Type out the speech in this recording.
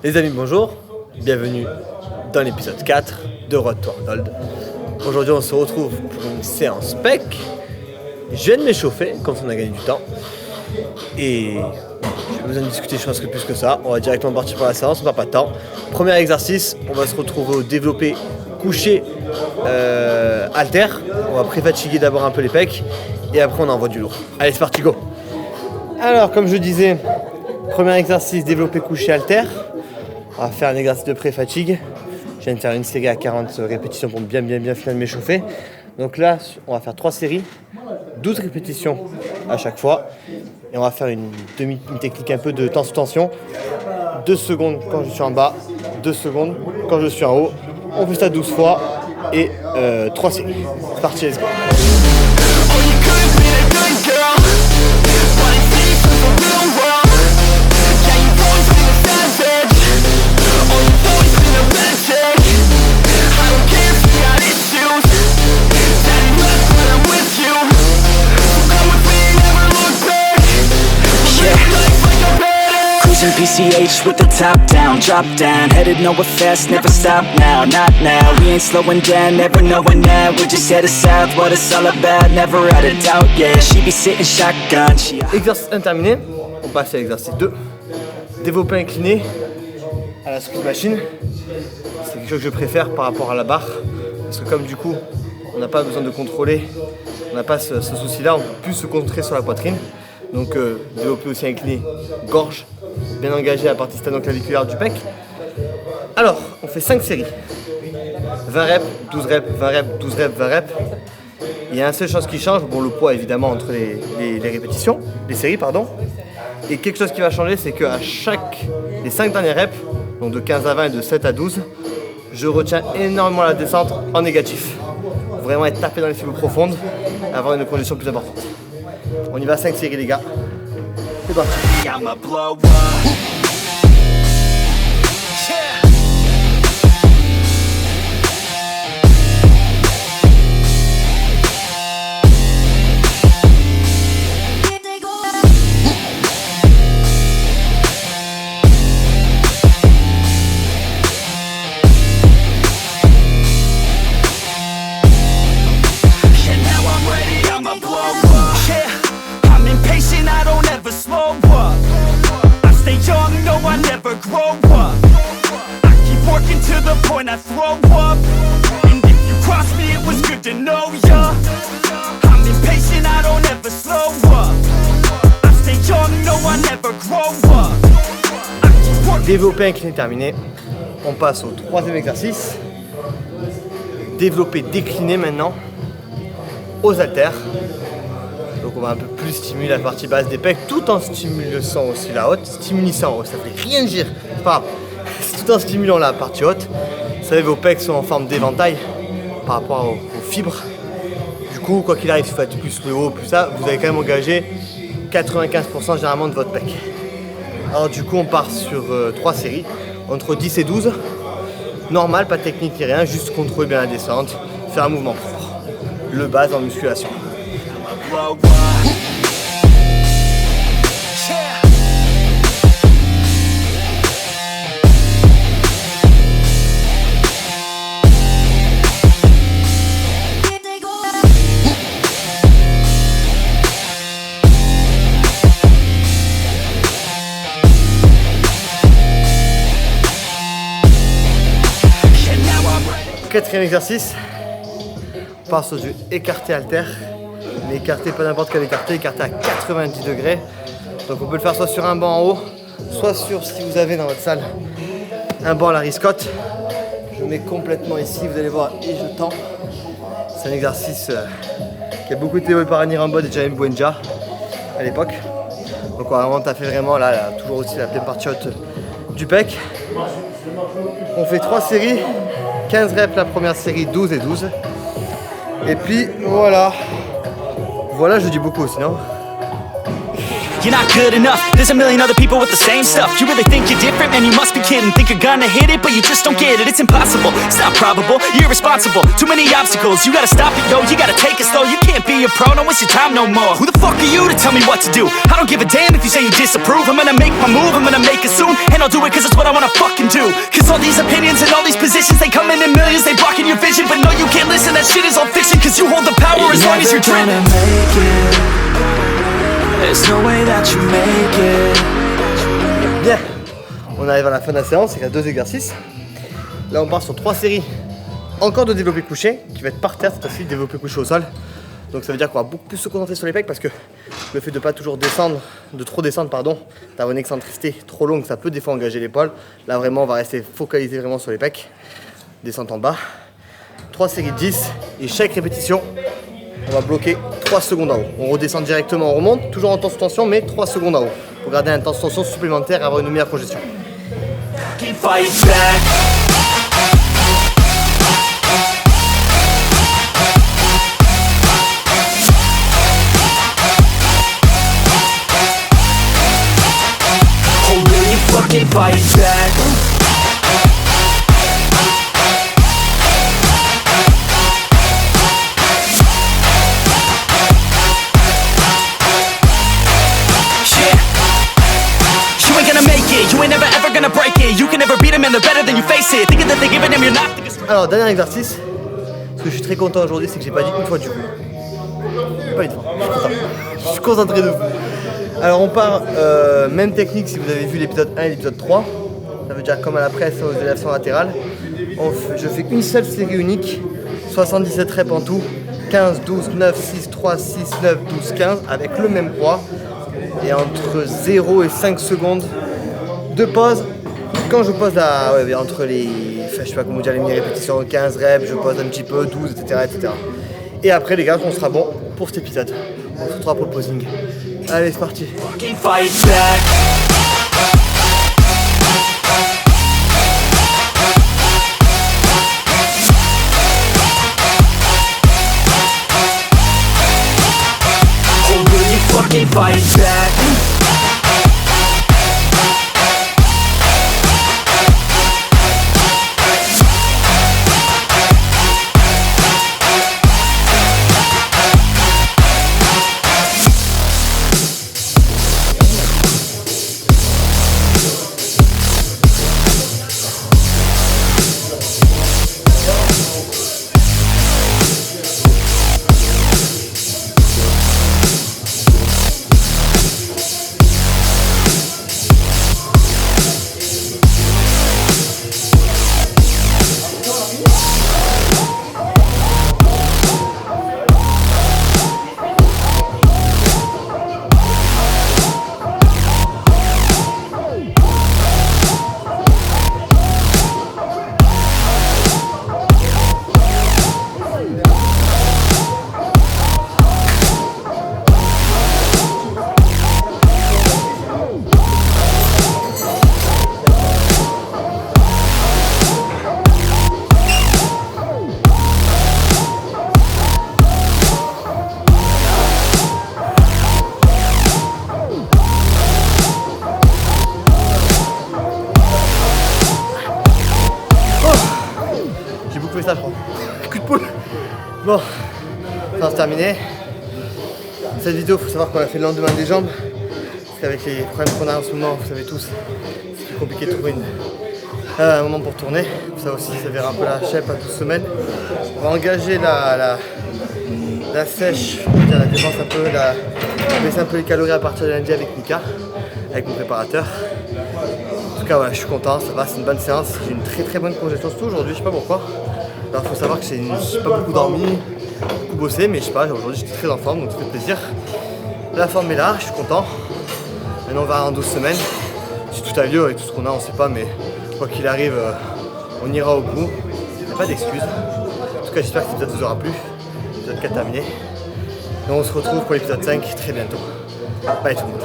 Les amis, bonjour, bienvenue dans l'épisode 4 de Road to Arnold. Aujourd'hui, on se retrouve pour une séance PEC. Je viens de m'échauffer, comme ça on a gagné du temps. Et j'ai besoin de discuter, je pense que plus que ça. On va directement partir pour la séance, on n'a pas de temps. Premier exercice, on va se retrouver au développé couché halter. On va pré-fatiguer d'abord un peu les pecs et après on envoie du lourd. Allez, c'est parti, go. Alors, comme je disais, premier exercice, développé couché halter. On va faire un exercice de pré-fatigue. Je viens de faire une série à 40 répétitions pour bien finir de m'échauffer. Donc là, on va faire 3 séries, 12 répétitions à chaque fois. Et on va faire une technique un peu de temps sous tension. 2 secondes quand je suis en bas, 2 secondes quand je suis en haut. On fait ça 12 fois et 3 séries. C'est parti, let's go. PCH with the top down, drop down, headed nowhere fast, never stop now, not now, we ain't slowing down, never knowing that, we're just headed south, what it's all about, never had a doubt, yeah, she be sitting shotgun, she... Exercice 1 terminé, on passe à l'exercice 2, développé incliné à la squeeze machine, c'est quelque chose que je préfère par rapport à la barre, parce que comme du coup, on n'a pas besoin de contrôler, on n'a pas ce souci-là, on peut plus se concentrer sur la poitrine. Donc développé aussi incliné, gorge, bien engagé à la partie sternoclaviculaire du pec. Alors, on fait 5 séries. 20 reps, 12 reps, 20 reps, 12 reps, 20 reps. Il y a une seule chose qui change, bon le poids évidemment entre les répétitions, les séries pardon. Et quelque chose qui va changer, c'est qu'à les 5 dernières reps, donc de 15 à 20 et de 7 à 12, je retiens énormément la descente en négatif. Vraiment être tapé dans les fibres profondes, avoir une condition plus importante. On y va, 5 séries les gars. C'est parti. I throw up, and if you cross me, it was good to know ya. I'm impatient, I don't ever slow up. I stay young, no, I never grow up. Développé incliné terminé. On passe au 3e exercice. Développé décliné maintenant aux haltères. Donc on va un peu plus stimuler la partie basse des pecs tout en stimulant aussi la haute. Stimulissant en haut, ça fait rien dire, c'est pas grave. Tout en stimulant la partie haute. Vous savez, vos pecs sont en forme d'éventail par rapport aux fibres. Du coup, quoi qu'il arrive, si vous faites plus le haut, plus ça, vous allez quand même engager 95% généralement de votre pec. Alors du coup, on part sur 3 séries, entre 10 et 12. Normal, pas de technique ni rien, juste contrôler bien la descente, faire un mouvement propre. Le base en musculation. Quatrième exercice, on passe au jeu écarté halter, mais écarté pas n'importe quel écarté à 90 degrés. Donc on peut le faire soit sur un banc en haut, soit sur, si vous avez dans votre salle, un banc à la riscotte. Je mets complètement ici, vous allez voir, et je tends. C'est un exercice qui a beaucoup été développé par Annie Rambod et Jamie Bouenja à l'époque. Donc on va vraiment taffer vraiment là, toujours aussi la pleine partie haute du pec. On fait 3 séries. 15 reps la première série, 12 et 12. Et puis voilà. Voilà, je dis beaucoup aussi, non? You're not good enough, there's a million other people with the same stuff. You really think you're different, man, you must be kidding. Think you're gonna hit it, but you just don't get it. It's impossible, it's not probable, you're irresponsible. Too many obstacles, you gotta stop it, yo. You gotta take it slow, you can't be a pro, don't waste your time no more. Who the fuck are you to tell me what to do? I don't give a damn if you say you disapprove. I'm gonna make my move, I'm gonna make it soon. And I'll do it cause it's what I wanna fucking true. Cause all these opinions and all these positions, they come in millions, they blocking your vision. But no, you can't listen, that shit is all fiction. Cause you hold the power as long as you're dreaming. Make it. There's no way that you make it. Bien, on arrive à la fin de la séance, il y a 2 exercices. Là on part sur 3 séries encore de développé couché, qui va être par terre cette fois-ci, développé couché au sol. Donc ça veut dire qu'on va beaucoup plus se concentrer sur les pecs parce que le fait de pas toujours descendre, de trop descendre pardon, d'avoir une excentricité trop longue, ça peut des fois engager l'épaule. Là vraiment on va rester focalisé vraiment sur les pecs. Descente en bas. 3 séries de 10 et chaque répétition, on va bloquer 3 secondes en haut. On redescend directement, on remonte, toujours en tension mais 3 secondes en haut. Pour garder une tension supplémentaire et avoir une meilleure congestion. Fight back. Fucking fight back. Yeah. You ain't gonna make it. You ain't never ever gonna break it. You can never beat them and they're better than you face it. Thinking that they're giving them, you're not. Alors dernier exercice. Ce que je suis très content aujourd'hui, c'est que j'ai pas dit une fois du coup. J'ai pas eu de fois. Je suis content. Je suis concentré de fou. Alors on part, même technique si vous avez vu l'épisode 1 et l'épisode 3. Ça veut dire comme à la presse aux élévations latérales. Je fais une seule série unique, 77 reps en tout, 15, 12, 9, 6, 3, 6, 9, 12, 15 avec le même poids. Et entre 0 et 5 secondes de pause. Quand je pose entre les, je sais pas comment dire, les mini-répétitions, 15 reps, je pose un petit peu, 12, etc. etc. Et après les gars, on sera bon pour cet épisode. On se retrouvera pour le posing. Allez, c'est parti. Fight back. Oh, will you fucking fight back? Ça, je crois. Coup de poule. Bon, c'est terminé. Cette vidéo, il faut savoir qu'on a fait le lendemain des jambes. Parce qu'avec les problèmes qu'on a en ce moment, vous savez tous, c'est plus compliqué de trouver un moment pour tourner. Ça aussi, ça verra un peu la shape à 12 semaines. On va engager la sèche, la défense un peu, baisser un peu les calories à partir de lundi avec Mika, avec mon préparateur. En tout cas, voilà, je suis content, ça va, c'est une bonne séance. J'ai une très bonne congestion, surtout aujourd'hui, je sais pas pourquoi. Alors, faut savoir que j'ai pas beaucoup dormi, beaucoup bossé, mais je sais pas, aujourd'hui j'étais très en forme, donc ça fait plaisir. La forme est là, je suis content. Maintenant on va en 12 semaines. Si tout a lieu avec tout ce qu'on a, on sait pas, mais quoi qu'il arrive, on ira au bout. Il n'y a pas d'excuses. En tout cas, j'espère que l'épisode vous aura plu. L'épisode 4 terminé. Et on se retrouve pour l'épisode 5 très bientôt. Bye tout le monde.